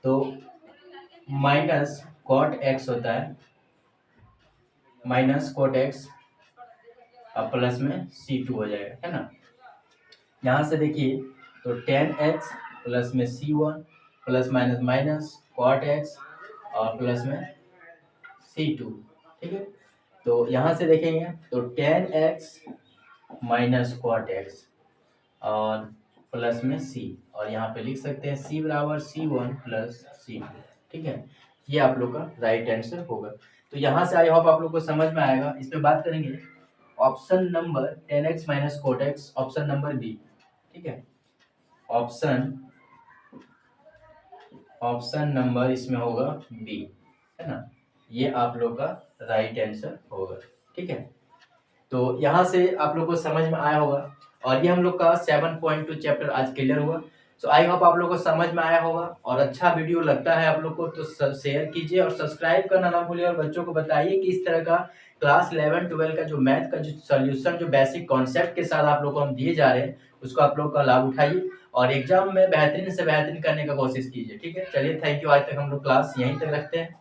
तो माइनस cot x होता है, माइनस cot x अब प्लस में c2 हो जाएगा, है ना। यहाँ से देखिए तो tan x प्लस में c1 plus minus minus cot x और प्लस में c2। ठीक है, तो यहाँ से देखेंगे तो tan x minus cot x और प्लस में c, और यहाँ पे लिख सकते हैं c बराबर c1 प्लस c2। ठीक है, ये आप लोग का राइट आंसर होगा। तो यहाँ से आई होप आप लोग को समझ में आएगा। इस पे बात करेंगे option number tan x minus cot x, option number B. ठीक है, ऑप्शन नंबर इसमें होगा बी, है ना। ये आप लोग का राइट आंसर होगा। ठीक है, तो यहाँ से आप लोग को समझ में आया होगा और ये हम लोग का 7.2 चैप्टर आज क्लियर हुआ। सो आई होप आप लोग को समझ में आया होगा और अच्छा वीडियो लगता है आप लोग को तो शेयर कीजिए और सब्सक्राइब करना ना भूलिए और बच्चों को बताइए कि इस तरह का क्लास 11-12 का जो मैथ का जो सोल्यूशन जो बेसिक कॉन्सेप्ट के साथ आप लोग को हम दिए जा रहे हैं उसको आप लोग का लाभ उठाइए और एग्जाम में बेहतरीन से बेहतरीन करने का कोशिश कीजिए। ठीक है, चलिए थैंक यू। आज तक हम लोग क्लास यहीं तक रखते हैं।